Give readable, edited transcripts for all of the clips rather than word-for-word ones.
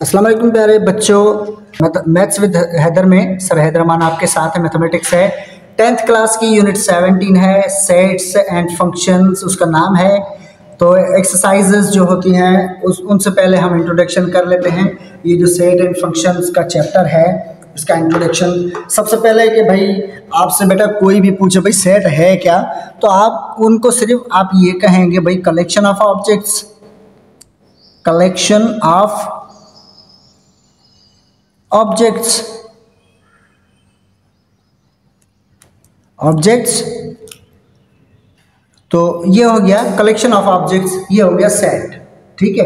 अस्सलाम वालेकुम प्यारे बच्चों, मैथ्स विद हैदर में सर हैदरमान आपके साथ है। मैथमेटिक्स है 10th क्लास की यूनिट 17 है, सेट्स एंड फंक्शंस उसका नाम है। तो एक्सरसाइजेज जो होती हैं उनसे पहले हम इंट्रोडक्शन कर लेते हैं। ये जो सेट एंड फंक्शंस का चैप्टर है इसका इंट्रोडक्शन सबसे पहले कि भाई आपसे बेटा कोई भी पूछे भाई सेट है क्या, तो आप उनको सिर्फ आप ये कहेंगे भाई collection of objects, collection of objects. तो ये हो गया कलेक्शन ऑफ ऑब्जेक्ट्स, ये हो गया सेट। ठीक है,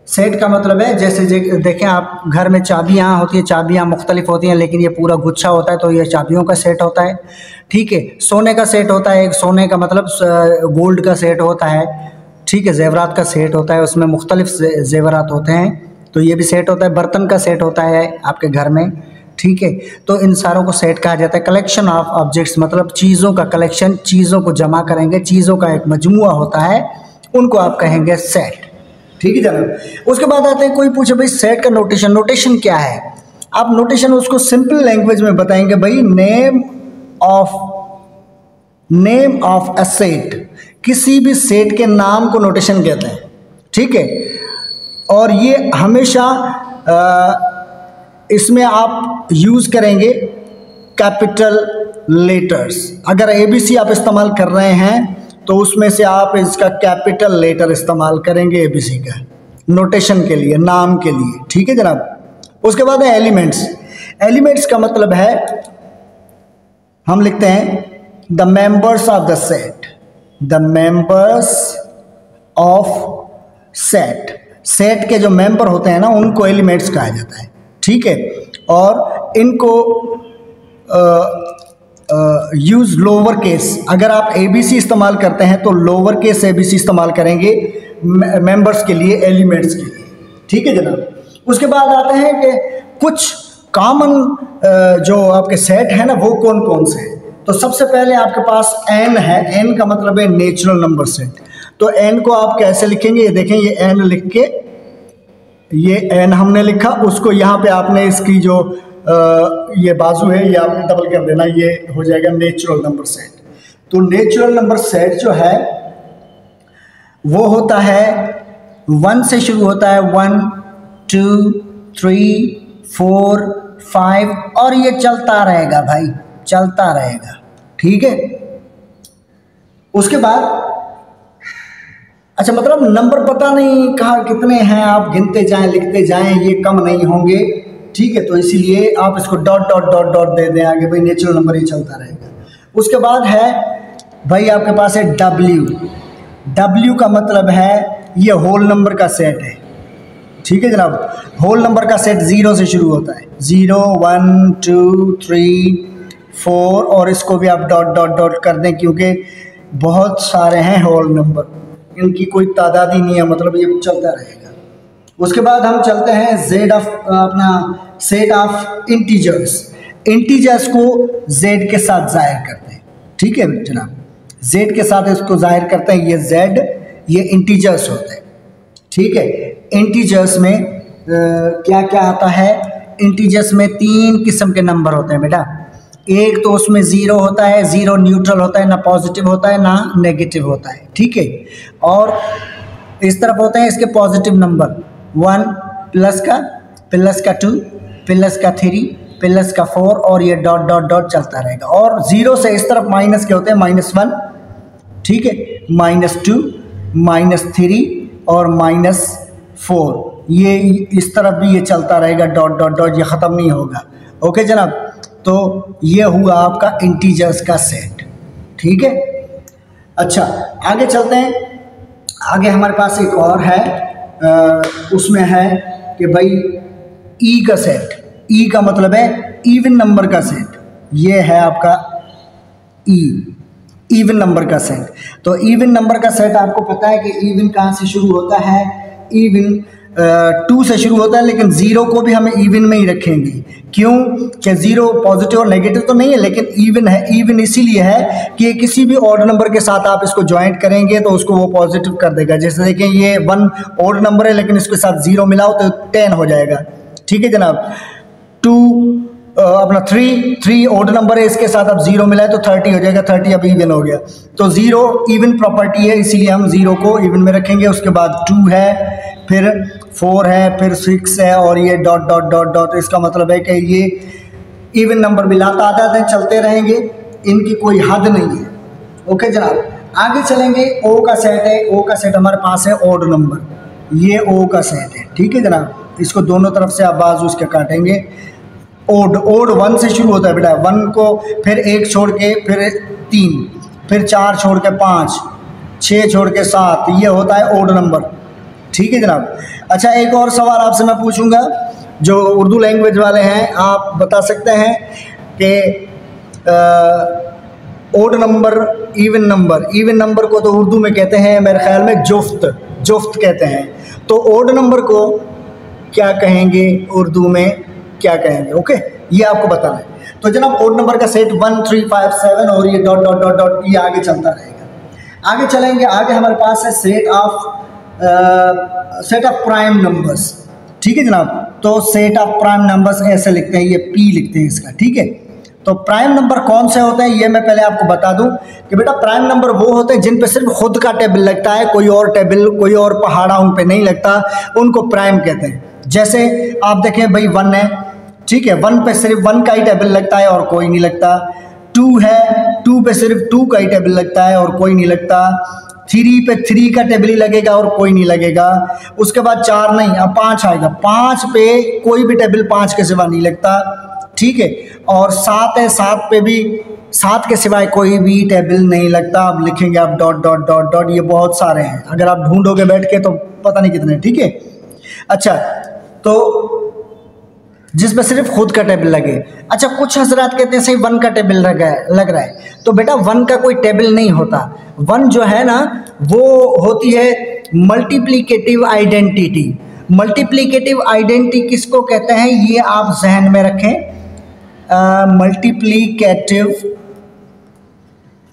सेट का मतलब है जैसे देखें आप घर में चाबियाँ होती है, चाबियाँ मुख्तलिफ होती हैं लेकिन ये पूरा गुच्छा होता है तो ये चाबियों का सेट होता है। ठीक है, सोने का सेट होता है, एक सोने का मतलब गोल्ड का सेट होता है। ठीक है, जेवरात का सेट होता है, उसमें मुख्तलिफ जेवरात होते हैं तो ये भी सेट होता है। बर्तन का सेट होता है आपके घर में। ठीक है, तो इन सारों को सेट कहा जाता है। कलेक्शन ऑफ ऑब्जेक्ट्स मतलब चीज़ों का कलेक्शन, चीज़ों को जमा करेंगे, चीज़ों का एक मजमुआ होता है, उनको आप कहेंगे सेट। ठीक है जनाब। उसके बाद आते हैं, कोई पूछे भाई सेट का नोटेशन क्या है, आप नोटेशन उसको सिंपल लैंग्वेज में बताएंगे भाई नेम ऑफ अ सेट, किसी भी सेट के नाम को नोटेशन कहते हैं। ठीक है, और ये हमेशा इसमें आप यूज़ करेंगे कैपिटल लेटर्स। अगर ABC आप इस्तेमाल कर रहे हैं तो उसमें से आप इसका कैपिटल लेटर इस्तेमाल करेंगे ABC का नोटेशन के लिए, नाम के लिए। ठीक है जनाब। उसके बाद है एलिमेंट्स का मतलब है हम लिखते हैं the members of the set, the members of set के जो मेंबर होते हैं ना उनको एलिमेंट्स कहा जाता है। ठीक है, और इनको यूज लोअर केस, अगर आप ABC इस्तेमाल करते हैं तो लोअर केस ABC इस्तेमाल करेंगे मेंबर्स के लिए, एलिमेंट्स के लिए। ठीक है जनाब। उसके बाद आते हैं कि कुछ कॉमन जो आपके सेट है ना वो कौन कौन से हैं। तो सबसे पहले आपके पास n है, n का मतलब है नेचुरल नंबर सेट। तो n को आप कैसे लिखेंगे, ये देखें, ये n लिख के, ये n हमने लिखा, उसको यहाँ पे आपने इसकी जो ये बाजू है ये आपने डबल कर देना, ये हो जाएगा नेचुरल नंबर सेट। तो नेचुरल नंबर सेट जो है वो होता है 1 से शुरू होता है, 1 2 3 4 5 और ये चलता रहेगा भाई, चलता रहेगा। ठीक है, उसके बाद अच्छा मतलब नंबर पता नहीं कहाँ कितने हैं, आप गिनते जाएं लिखते जाएं, ये कम नहीं होंगे। ठीक है, तो इसीलिए आप इसको डॉट डॉट डॉट डॉट दे दें आगे, भाई नेचुरल नंबर ही चलता रहेगा। उसके बाद है भाई आपके पास है W का मतलब है ये होल नंबर का सेट है। ठीक है जनाब, होल नंबर का सेट 0 से शुरू होता है, 0 1 2 3 4 और इसको भी आप डॉट डॉट डॉट कर दें क्योंकि बहुत सारे हैं होल नंबर, इनकी कोई तादाद ही नहीं है, मतलब ये चलता रहेगा। उसके बाद हम चलते हैं सेट ऑफ इंटीजर्स को Z के साथ जाहिर करते हैं। ठीक है जनाब, Z के साथ इसको जाहिर करते हैं, ये Z, ये इंटीजर्स होते हैं। ठीक है, इंटीजर्स में क्या क्या आता है, इंटीजर्स में 3 किस्म के नंबर होते हैं बेटा। एक तो उसमें 0 होता है, 0 न्यूट्रल होता है, ना पॉजिटिव होता है ना नेगेटिव होता है। ठीक है, और इस तरफ होते हैं इसके पॉजिटिव नंबर, 1 प्लस का 2 प्लस का 3 प्लस का 4 और ये डॉट डॉट डॉट चलता रहेगा। और 0 से इस तरफ माइनस के होते हैं, -1, ठीक है, -2 -3 और -4, ये इस तरफ भी ये चलता रहेगा डॉट डॉट डॉट, ये ख़त्म नहीं होगा। ओके जनाब, तो ये हुआ आपका इंटीजर्स का सेट। ठीक है, अच्छा आगे चलते हैं। आगे हमारे पास एक और है, उसमें है कि भाई E का सेट, E का मतलब है इवन नंबर का सेट, ये है आपका इवन नंबर का सेट। तो इवन नंबर का सेट आपको पता है कि इवन कहाँ से शुरू होता है, इवन 2 से शुरू होता है, लेकिन 0 को भी हम इवन में ही रखेंगे। क्यों? कि 0 पॉजिटिव और नेगेटिव तो नहीं है, लेकिन इवन है। इवन इसीलिए है कि किसी भी ऑड नंबर के साथ आप इसको ज्वाइंट करेंगे तो उसको वो पॉजिटिव कर देगा। जैसे देखें ये 1 ऑड नंबर है, लेकिन इसके साथ 0 मिलाओ तो 10 हो जाएगा। ठीक है जनाब। 3 ऑड नंबर है, इसके साथ अब 0 मिलाए तो 30 हो जाएगा। 30 अब इवन हो गया। तो 0 इवन प्रॉपर्टी है, इसीलिए हम 0 को इवन में रखेंगे। उसके बाद 2 है, फिर 4 है, फिर 6 है, और ये डॉट डॉट डॉट डॉट। इसका मतलब है कि ये इवन नंबर मिलाता आते चलते रहेंगे, इनकी कोई हद नहीं है। ओके जनाब, आगे चलेंगे। ओ का सेट है। ओ का सेट हमारे पास है ऑड नंबर, ये ओ का सेट है। ठीक है जनाब, इसको दोनों तरफ से आप बाजू उसके काटेंगे। ओड 1 से शुरू होता है बेटा। 1 को फिर 1 छोड़ के फिर 3, फिर 4 छोड़ के 5, 6 छोड़ के 7, ये होता है ओड नंबर। ठीक है जनाब। अच्छा, एक और सवाल आपसे मैं पूछूंगा, जो उर्दू लैंग्वेज वाले हैं, आप बता सकते हैं कि odd number, even number. Even number को तो उर्दू में कहते हैं मेरे ख्याल में जुफ्त, जुफ्त कहते हैं। तो ओड नंबर को क्या कहेंगे उर्दू में, क्या कहेंगे? ओके, ये आपको बताना है। तो जनाब ओड नंबर का सेट 1 3 5 7 और ये डॉट डॉट डॉट डॉट, ये आगे चलता रहेगा। आगे चलेंगे। आगे हमारे पास है सेट ऑफ प्राइम नंबर्स। ठीक है जनाब। तो सेट ऑफ प्राइम नंबर्स ऐसे लिखते हैं, ये पी लिखते हैं इसका। ठीक है। तो प्राइम नंबर कौन से होते हैं ये मैं पहले आपको बता दूं कि बेटा प्राइम नंबर वो होते हैं जिन पे सिर्फ खुद का टेबल लगता है, कोई और टेबल, कोई और पहाड़ा उन पे नहीं लगता, उनको प्राइम कहते हैं। जैसे आप देखें भाई 1 है, ठीक है, 1 पे सिर्फ 1 का ही टेबल लगता है और कोई नहीं लगता। 2 है, 2 पे सिर्फ 2 का ही टेबल लगता है और कोई नहीं लगता। 3 पे 3 का टेबल ही लगेगा और कोई नहीं लगेगा। उसके बाद 4 नहीं, अब 5 आएगा। 5 पे कोई भी टेबल 5 के सिवा नहीं लगता। ठीक है। और 7 है, 7 पे भी 7 के सिवाय कोई भी टेबल नहीं लगता। अब लिखेंगे आप डॉट डॉट डॉट डॉट, ये बहुत सारे हैं, अगर आप ढूंढोगे बैठ के तो पता नहीं कितने। ठीक है। अच्छा, तो जिसमें सिर्फ खुद का टेबल लगे। अच्छा, कुछ हजरात कहते हैं सही 1 का टेबल लग रहा है, तो बेटा 1 का कोई टेबल नहीं होता। 1 जो है ना, वो होती है मल्टीप्लिकेटिव आइडेंटिटी। मल्टीप्लिकेटिव आइडेंटिटी किसको कहते हैं ये आप जहन में रखें। Multiplicative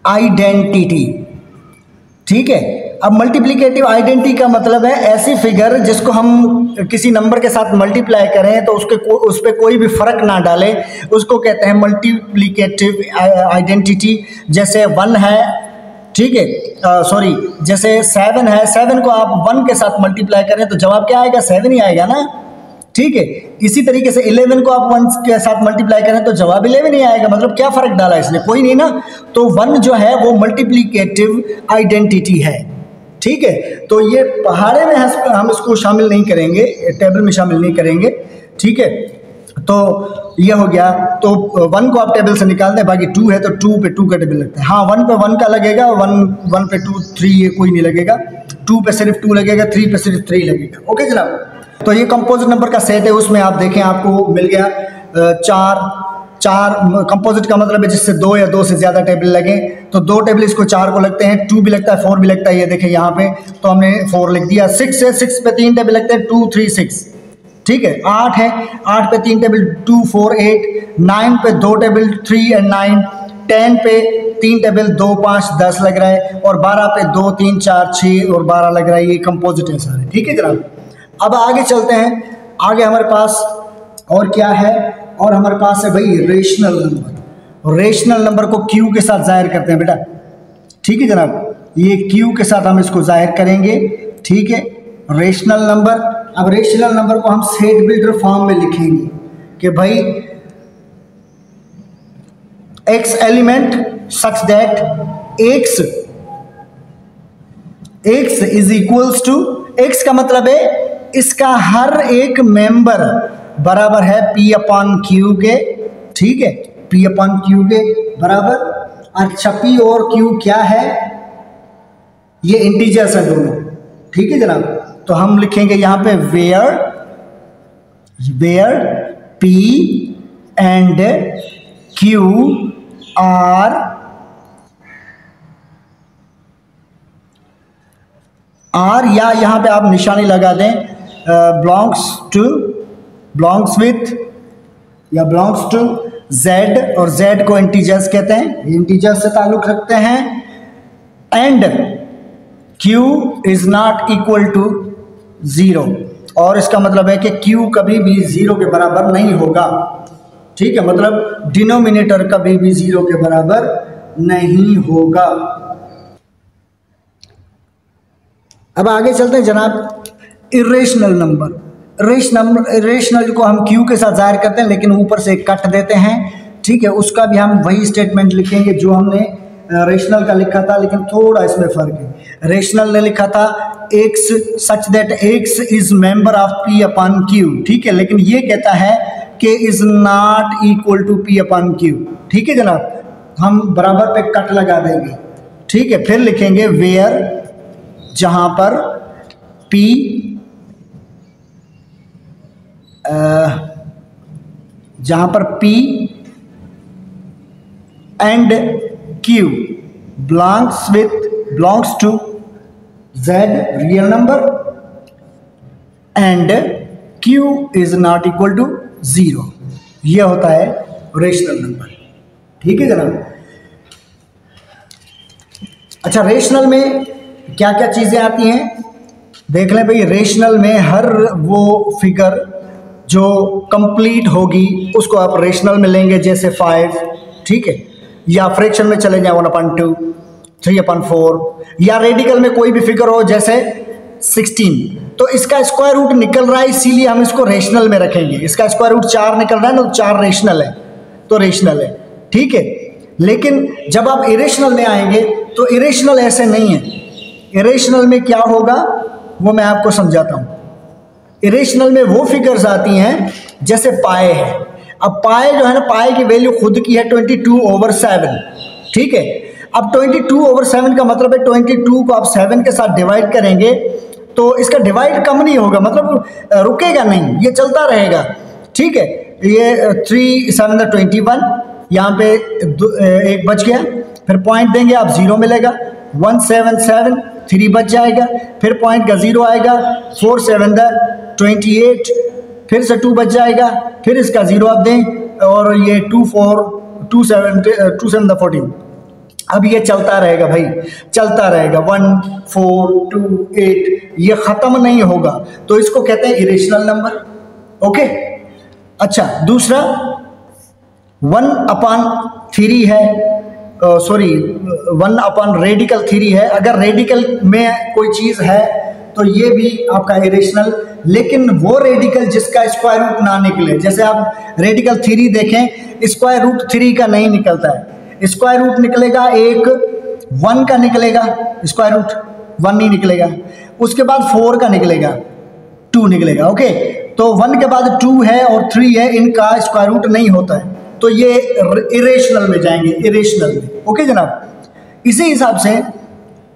identity. ठीक है। अब मल्टीप्लिकेटिव आइडेंटिटी का मतलब है ऐसी फिगर जिसको हम किसी नंबर के साथ मल्टीप्लाई करें तो उस पर कोई भी फर्क ना डाले, उसको कहते हैं मल्टीप्लिकेटिव आइडेंटिटी। जैसे 1 है, ठीक है, सॉरी, जैसे 7 है, 7 को आप 1 के साथ मल्टीप्लाई करें तो जवाब क्या आएगा? 7 ही आएगा ना। ठीक है। इसी तरीके से 11 को आप 1 के साथ मल्टीप्लाई करें तो जवाब 11 ही आएगा। मतलब क्या फर्क डाला इसने? कोई नहीं ना। तो 1 जो है वो मल्टीप्लिकेटिव आइडेंटिटी है। ठीक है। तो ये पहाड़े में हम इसको शामिल नहीं करेंगे, टेबल में शामिल नहीं करेंगे। ठीक है। तो ये हो गया। तो 1 को आप टेबल से निकाल दें, बाकी 2 है तो 2 पे 2 का टेबल लगता है। हाँ, 1 पे 1 का लगेगा, 1 पे 2 3 ये कोई नहीं लगेगा। 2 पे सिर्फ 2 लगेगा, 3 पे सिर्फ 3 लगेगा। ओके जनाब। तो ये कंपोजिट नंबर का सेट है, उसमें आप देखें आपको मिल गया 4 कंपोजिट का मतलब है जिससे 2 या 2 से ज़्यादा टेबल लगे। तो 2 टेबल इसको 4 को लगते हैं, 2 भी लगता है, 4 भी लगता है। ये देखें यहाँ पे, तो हमने 4 लिख दिया। 6 है, 6 पे 3 टेबल लगते हैं, 2 3 6। ठीक है। 8 है, 8 पे 3 टेबल, 2 4 8। 9 पे 2 टेबल, 3 और 9। 10 पे 3 टेबल, 2 5 10 लग रहा है। और 12 पे 2 3 4 6 और 12 लग रहा है। ये कंपोजिट है सारे। ठीक है जनाब। अब आगे चलते हैं। आगे हमारे पास और क्या है? और हमारे पास है भाई रेशनल नंबर। रेशनल नंबर को क्यू के साथ जाहिर करते हैं बेटा। ठीक है जनाब, ये क्यू के साथ हम इसको जाहिर करेंगे। ठीक है। Rational number. अब रेशनल नंबर को हम सेट बिल्डर फॉर्म में लिखेंगे कि भाई x element such that x is equals to, x का मतलब है इसका हर एक मेंबर बराबर है P/Q के। ठीक है। P/Q के बराबर। अच्छा, P और Q क्या है? ये इंटीजर्स है दोनों। ठीक है जनाब। तो हम लिखेंगे यहाँ पे where P and Q are या यहाँ पे आप निशानी लगा दें बिलोंग्स विथ या बिलोंग्स टू z, और z को इंटीजर्स कहते हैं, इंटीजर्स से ताल्लुक रखते हैं। And q is not equal to 0, और इसका मतलब है कि q कभी भी 0 के बराबर नहीं होगा। ठीक है, मतलब डिनोमिनेटर कभी भी 0 के बराबर नहीं होगा। अब आगे चलते हैं जनाब, इरेशनल नंबर। इरेशनल को हम क्यू के साथ जाहिर करते हैं, लेकिन ऊपर से कट देते हैं। ठीक है, उसका भी हम वही स्टेटमेंट लिखेंगे जो हमने रेशनल का लिखा था, लेकिन थोड़ा इसमें फर्क है। रेशनल ने लिखा था x such that x is member of p upon q। ठीक है, लेकिन ये कहता है कि is not equal to p upon q। ठीक है जनाब, हम बराबर पे कट लगा देंगे। ठीक है, फिर लिखेंगे वेयर, जहां पर p and q belongs to z real number and q is not equal to 0। ये होता है रेशनल नंबर। ठीक है जनाब। अच्छा, रेशनल में क्या क्या चीजें आती हैं देख लें भाई। रेशनल में हर वो फिगर जो कंप्लीट होगी उसको आप रेशनल में लेंगे, जैसे 5। ठीक है, या फ्रैक्शन में चले जाए 1/2, 3/4, या रेडिकल में कोई भी फिगर हो जैसे 16। तो इसका स्क्वायर रूट निकल रहा है, इसीलिए हम इसको रेशनल में रखेंगे। इसका स्क्वायर रूट 4 निकल रहा है ना, तो 4 रेशनल है, तो रेशनल है। ठीक है, लेकिन जब आप इरेशनल में आएंगे तो इरेशनल ऐसे नहीं है। इरेशनल में क्या होगा वो मैं आपको समझाता हूँ। इरेशनल में वो फिगर्स आती हैं जैसे पाए है। अब पाए जो है ना, पाए की वैल्यू खुद की है 22/7। ठीक है, अब 22/7 का मतलब है 22 को आप 7 के साथ डिवाइड करेंगे तो इसका डिवाइड कम नहीं होगा, मतलब रुकेगा नहीं, ये चलता रहेगा। ठीक है, ये 3 7 21, यहाँ पे एक बच गया, फिर पॉइंट देंगे आप 0 मिलेगा, 177 3 बच जाएगा, फिर पॉइंट का 0 आएगा, 4 7 28, फिर से 2 बच जाएगा, फिर इसका 0 आप दें, और ये 2 4 2 7 14। अब ये चलता रहेगा भाई, चलता रहेगा 1 4 2 8, ये ख़त्म नहीं होगा, तो इसको कहते हैं इरेशनल नंबर। ओके। अच्छा, दूसरा 1/3 है, सॉरी 1/रेडिकल 3 है। अगर रेडिकल में कोई चीज़ है तो ये भी आपका इरेशनल, लेकिन वो रेडिकल जिसका स्क्वायर रूट ना निकले। जैसे आप रेडिकल 3 देखें, स्क्वायर रूट 3 का नहीं निकलता है, स्क्वायर रूट निकलेगा एक 1 का निकलेगा, स्क्वायर रूट 1 नहीं निकलेगा, उसके बाद 4 का निकलेगा, 2 निकलेगा। ओके, तो 1 के बाद 2 है और 3 है, इनका स्क्वायर रूट नहीं होता है, तो ये इरेशनल में जाएंगे, इरेशनल में। ओके जनाब। इसी हिसाब से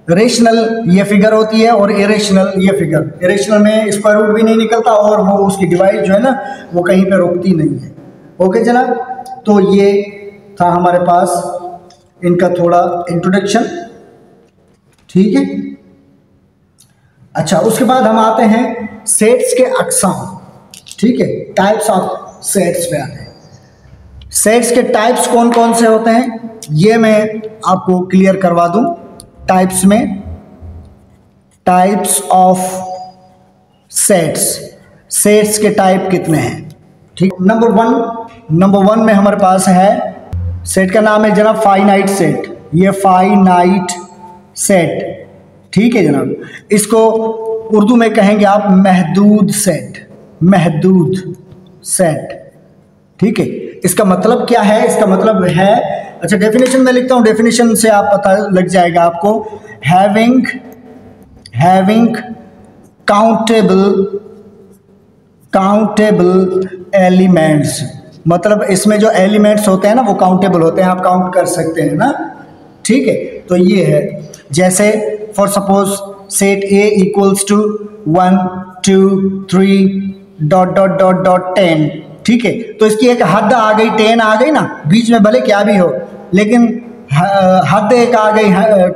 रेशनल ये फिगर होती है और इरेशनल ये फिगर। इरेशनल में स्क्वायर रूट भी नहीं निकलता और वो उसकी डिवाइड जो है ना वो कहीं पे रुकती नहीं है। ओके जनाब, तो ये था हमारे पास इनका थोड़ा इंट्रोडक्शन। ठीक है। अच्छा, उसके बाद हम आते हैं सेट्स के अक़साम। ठीक है, टाइप्स ऑफ सेट्स पे आते हैं। सेट्स के टाइप्स कौन कौन से होते हैं ये मैं आपको क्लियर करवा दूं। टाइप्स में टाइप्स ऑफ सेट्स, सेट्स के टाइप कितने हैं। ठीक, नंबर वन में हमारे पास है, सेट का नाम है जनाब फाइनाइट सेट। ये फाइनाइट सेट, ठीक है जनाब, इसको उर्दू में कहेंगे आप महदूद सेट, महदूद सेट। ठीक है, इसका मतलब क्या है, इसका मतलब है, अच्छा डेफिनेशन में लिखता हूँ, डेफिनेशन से आप पता लग जाएगा आपको। हैविंग काउंटेबल एलिमेंट्स, मतलब इसमें जो एलिमेंट्स होते हैं ना वो काउंटेबल होते हैं, आप काउंट कर सकते हैं ना। ठीक है, तो ये है, जैसे for suppose set A equals to 1 2 3 ... 10। ठीक है, तो इसकी एक हद आ गई, 10 आ गई ना, बीच में भले क्या भी हो, लेकिन हद एक आ गई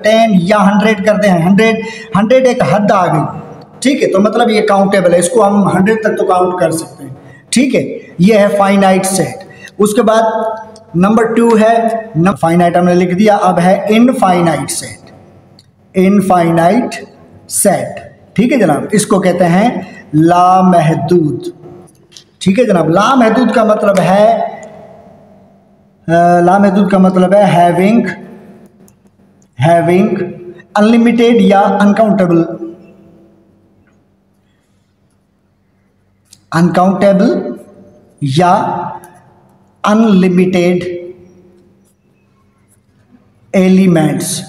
10 या 100 करते हैं, 100 एक हद आ गई। ठीक है, तो मतलब ये काउंटेबल है, इसको हम 100 तक तो काउंट कर सकते हैं, ठीक है। ये है फाइनाइट सेट। उसके बाद नंबर 2 है फाइनाइट, हमने लिख दिया। अब है इनफाइनाइट सेट, इनफाइनाइट सेट, ठीक है जनाब। इसको कहते हैं लामहदूद, ठीक है जनाब। लामहदूद का मतलब है हैविंग अनलिमिटेड या अनकाउंटेबल या अनलिमिटेड एलिमेंट्स।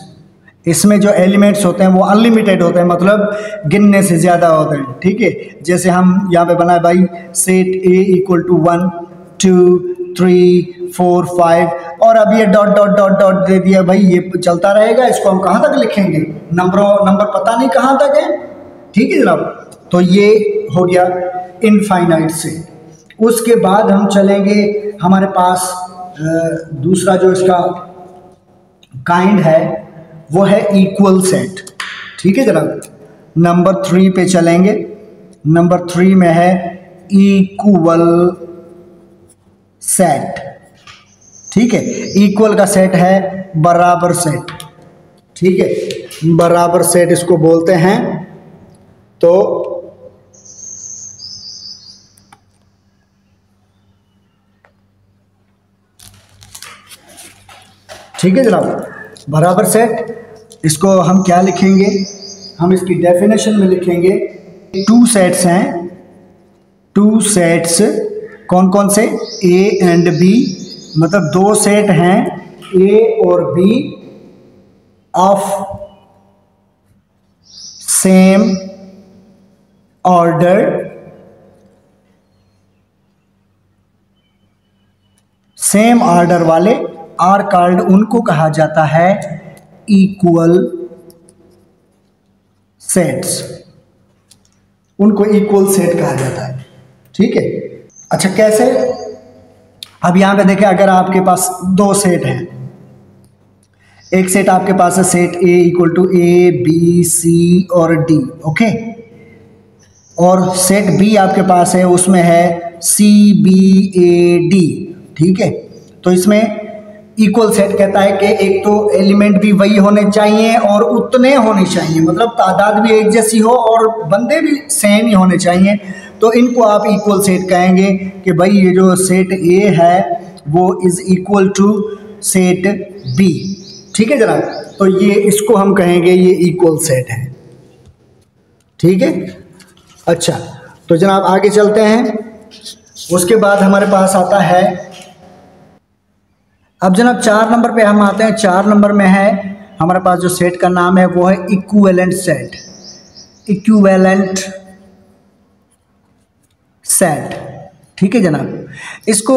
इसमें जो एलिमेंट्स होते हैं वो अनलिमिटेड होते हैं, मतलब गिनने से ज़्यादा होते हैं, ठीक है। जैसे हम यहाँ पे बनाए भाई सेट ए इक्वल टू 1 2 3 4 5 और अब ये डॉट डॉट डॉट डॉट दे दिया भाई, ये चलता रहेगा। इसको हम कहाँ तक लिखेंगे, नंबर पता नहीं कहाँ तक है, ठीक है जनाब। तो ये हो गया इनफाइनाइट से। उसके बाद हम चलेंगे, हमारे पास दूसरा जो इसका काइंड है वो है इक्वल सेट, ठीक है जनाब। नंबर 3 पे चलेंगे। नंबर 3 में है इक्वल सेट, ठीक है। इक्वल का सेट है बराबर सेट, ठीक है, बराबर सेट इसको बोलते हैं। तो ठीक है जनाब, बराबर सेट, इसको हम क्या लिखेंगे, हम इसकी डेफिनेशन में लिखेंगे 2 सेट्स हैं, 2 सेट्स कौन कौन से, ए एंड बी, मतलब 2 सेट हैं ए और B of same order, same order वाले आर कॉल्ड, उनको कहा जाता है इक्वल सेट्स, उनको इक्वल सेट कहा जाता है, ठीक है। अच्छा कैसे, अब यहां पे देखें, अगर आपके पास 2 सेट हैं, एक सेट आपके पास है set A equal to A B C और डी, ओके, और सेट बी आपके पास है, उसमें है सी बी ए डी, ठीक है। तो इसमें इक्वल सेट कहता है कि एक तो एलिमेंट भी वही होने चाहिए और उतने होने चाहिए, मतलब तादाद भी एक जैसी हो और बंदे भी सेम ही होने चाहिए, तो इनको आप इक्वल सेट कहेंगे कि भाई ये जो सेट ए है वो is equal to set B, ठीक है जनाब। तो ये इसको हम कहेंगे ये इक्वल सेट है, ठीक है। अच्छा तो जनाब आगे चलते हैं। उसके बाद हमारे पास आता है, अब जनाब 4 नंबर पे हम आते हैं। 4 नंबर में है हमारे पास जो सेट का नाम है वो है इक्विवेलेंट सेट, इक्विवेलेंट सेट, ठीक है जनाब। इसको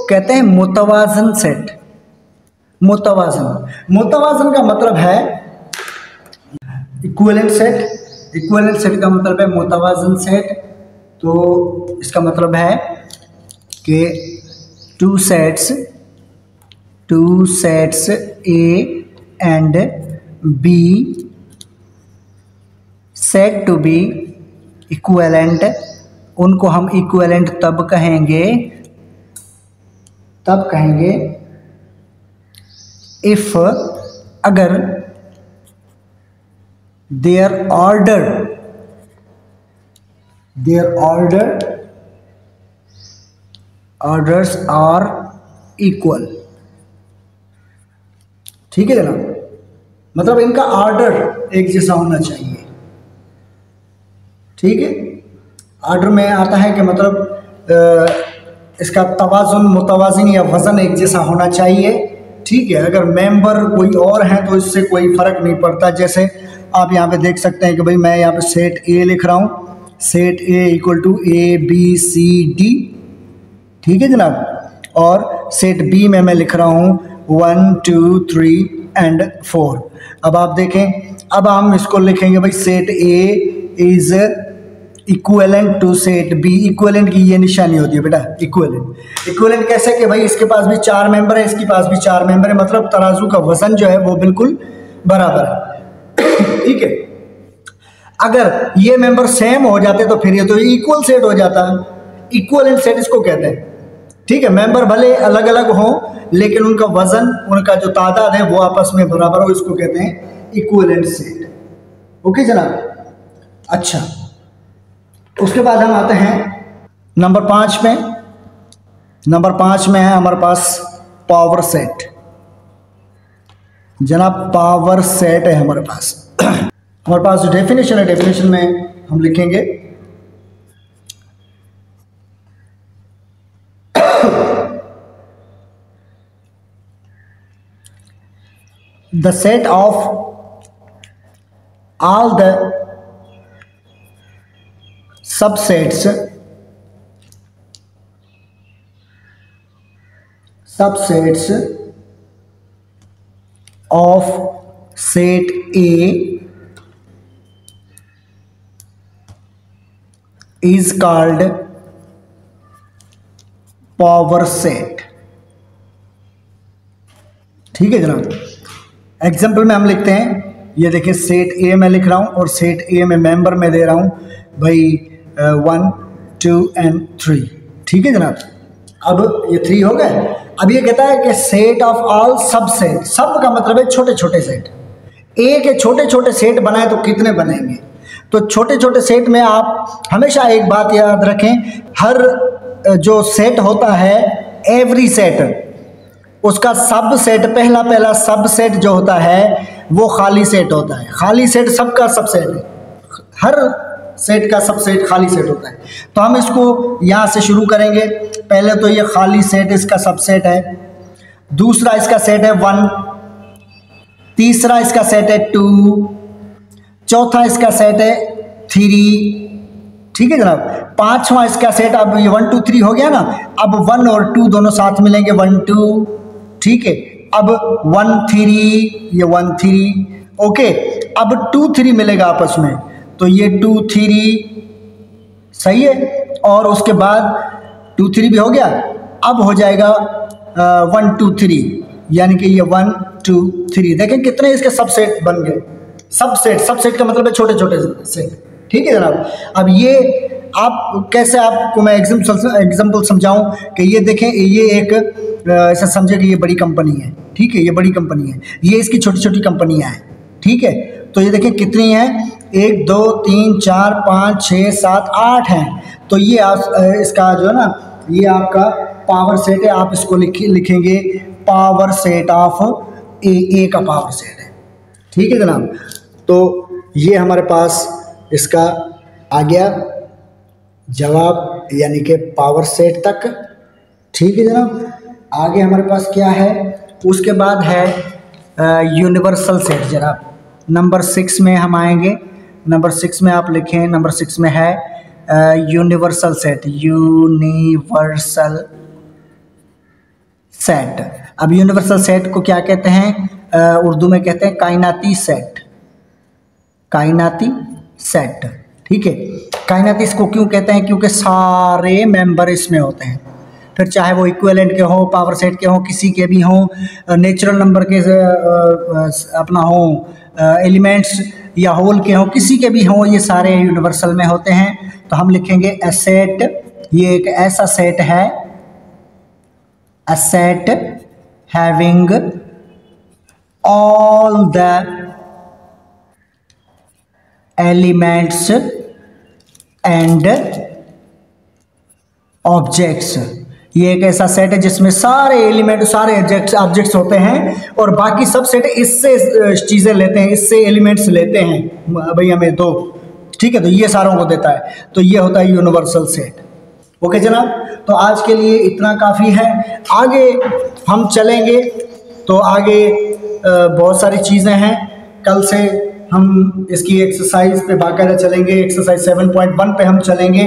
कहते हैं मुतवाज़न सेट, मुतवाज़न का मतलब है इक्विवेलेंट सेट, इक्विवेलेंट सेट का मतलब है मुतवाज़न सेट। तो इसका मतलब है कि 2 sets A and B set to B equivalent, उनको हम इक्विवेलेंट तब कहेंगे इफ, अगर देयर ऑर्डर्स आर इक्वल, ठीक है जनाब। मतलब इनका ऑर्डर एक जैसा होना चाहिए, ठीक है। ऑर्डर में आता है कि मतलब इसका तवाज़ुन, मुतवाज़िन या वज़न एक जैसा होना चाहिए, ठीक है। अगर मेंबर कोई और हैं तो इससे कोई फ़र्क नहीं पड़ता। जैसे आप यहाँ पे देख सकते हैं कि भाई मैं यहाँ पे सेट ए लिख रहा हूँ, set A equal to A B C D, ठीक है जनाब। और सेट बी में मैं लिख रहा हूँ 1 2 3 एंड 4। अब आप देखें, अब हम इसको लिखेंगे भाई set A is equivalent to set B. Equivalent की ये निशानी होती है बेटा, इक्विवेलेंट कैसे कि भाई इसके पास भी 4 मेंबर है, इसके पास भी 4 मेंबर है, मतलब तराजू का वजन जो है वो बिल्कुल बराबर है, ठीक है। अगर ये मेंबर सेम हो जाते तो फिर ये तो इक्वल सेट हो जाता, इक्वलेंट सेट इसको कहते हैं। ठीक है, मेंबर भले अलग अलग हों लेकिन उनका वजन, उनका जो तादाद है वो आपस में बराबर हो, इसको कहते हैं इक्वलेंट सेट। ओके जनाब। अच्छा, उसके बाद हम आते हैं नंबर 5 में। नंबर 5 में है हमारे पास पावर सेट। जनाब पावर सेट है हमारे पास। हमारे पास जो डेफिनेशन है, डेफिनेशन में हम लिखेंगे the set of all the subsets of set A is called power set। ठीक है जनाब। एग्जाम्पल में हम लिखते हैं, ये देखिए सेट ए में लिख रहा हूँ और सेट ए में मेंबर में दे रहा हूँ भाई 1 2 and 3। ठीक है जनाब। अब ये 3 हो गए। अब ये कहता है कि सेट ऑफ ऑल सबसेट, सब का मतलब है छोटे छोटे सेट। ए के छोटे छोटे सेट बनाए तो कितने बनेंगे? तो छोटे छोटे सेट में आप हमेशा एक बात याद रखें, हर जो सेट होता है एवरी सेट, उसका सब सेट, पहला सब सेट जो होता है वो खाली सेट होता है। खाली सेट सबका सब सेट है, हर सेट का सब सेट खाली सेट होता है। तो हम इसको यहाँ से शुरू करेंगे। पहले तो ये खाली सेट इसका सब सेट है, दूसरा इसका सेट है 1, तीसरा इसका सेट है 2, चौथा इसका सेट है 3। ठीक है जनाब। पांचवा इसका सेट, अब ये 1 2 3 हो गया ना, अब 1 और 2 दोनों साथ मिलेंगे 1 2। ठीक है, अब 1 3, ये 1 3। ओके, अब 2 3 मिलेगा आपस में, तो ये 2 3 सही है। और उसके बाद 2 3 भी हो गया, अब हो जाएगा 1 2 3, यानी कि ये 1 2 3। देखें कितने इसके सबसेट बन गए। सबसेट का मतलब है छोटे छोटे सेट। ठीक है जनाब। अब ये आप कैसे, आपको मैं एग्जाम्पल समझाऊं कि ये देखें, ये एक ऐसा समझे कि ये बड़ी कंपनी है। ठीक है, ये बड़ी कंपनी है, ये इसकी छोटी छोटी कंपनियां हैं। ठीक है, तो ये देखें कितनी हैं, 1 2 3 4 5 6 7 8 हैं। तो ये इसका जो है ना, ये आपका पावर सेट है। आप इसको लिखेंगे पावर सेट ऑफ ए का पावर सेट है। ठीक है जनाब। तो ये हमारे पास इसका आ गया जवाब, यानी कि पावर सेट तक। ठीक है जनाब। आगे हमारे पास क्या है, उसके बाद है यूनिवर्सल सेट। जनाब नंबर 6 में हम आएंगे। नंबर 6 में आप लिखें, नंबर 6 में है यूनिवर्सल सेट। Universal set. अब यूनिवर्सल सेट को क्या कहते हैं? उर्दू में कहते हैं कायनाती सेट। कायनाती सेट। ठीक है, कायनाती इसको क्यों कहते हैं? क्योंकि सारे मेंबर इसमें होते हैं, फिर चाहे वो इक्विवेलेंट के हों, पावर सेट के हों, किसी के भी हों, नेचुरल नंबर के अपना हों, एलिमेंट्स या होल के हों, किसी के भी हों, ये सारे यूनिवर्सल में होते हैं। तो हम लिखेंगे ए सेट, ये एक ऐसा सेट है, a set having all the elements and objects। ये एक ऐसा सेट है जिसमें सारे एलिमेंट, सारे ऑब्जेक्ट्स होते हैं और बाकी सब सेट इससे चीज़ें लेते हैं, इससे एलिमेंट्स लेते हैं। भाई हमें दो, ठीक है, तो ये सारों को देता है, तो ये होता है यूनिवर्सल सेट। ओके जनाब, तो आज के लिए इतना काफ़ी है। आगे हम चलेंगे तो आगे बहुत सारी चीज़ें हैं। कल से हम इसकी एक्सरसाइज पे बाकायदा चलेंगे, एक्सरसाइज 7.1 पे हम चलेंगे।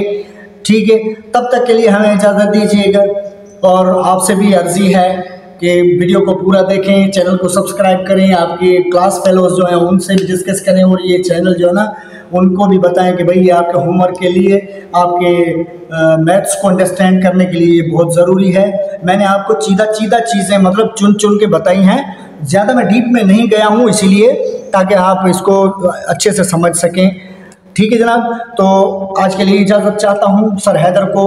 ठीक है, तब तक के लिए हमें इजाज़त दीजिएगा और आपसे भी अर्जी है कि वीडियो को पूरा देखें, चैनल को सब्सक्राइब करें, आपके क्लास फेलोज जो हैं उनसे भी डिस्कस करें और ये चैनल जो है ना उनको भी बताएं कि भाई ये आपके होमवर्क के लिए, आपके मैथ्स को अंडरस्टैंड करने के लिए ये बहुत ज़रूरी है। मैंने आपको चीदा चीज़ें मतलब चुन चुन के बताई हैं, ज़्यादा मैं डीप में नहीं गया हूँ, इसीलिए ताकि आप इसको अच्छे से समझ सकें। ठीक है जनाब, तो आज के लिए इजाज़त चाहता हूँ। सर हैदर को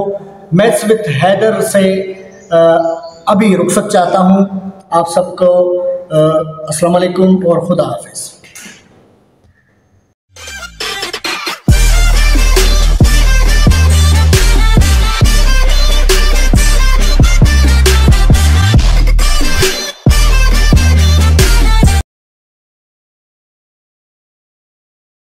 मैथ्स विद हैदर से अभी रुखसत चाहता हूँ। आप सबको अस्सलाम वालेकुम और खुदा हाफिज़।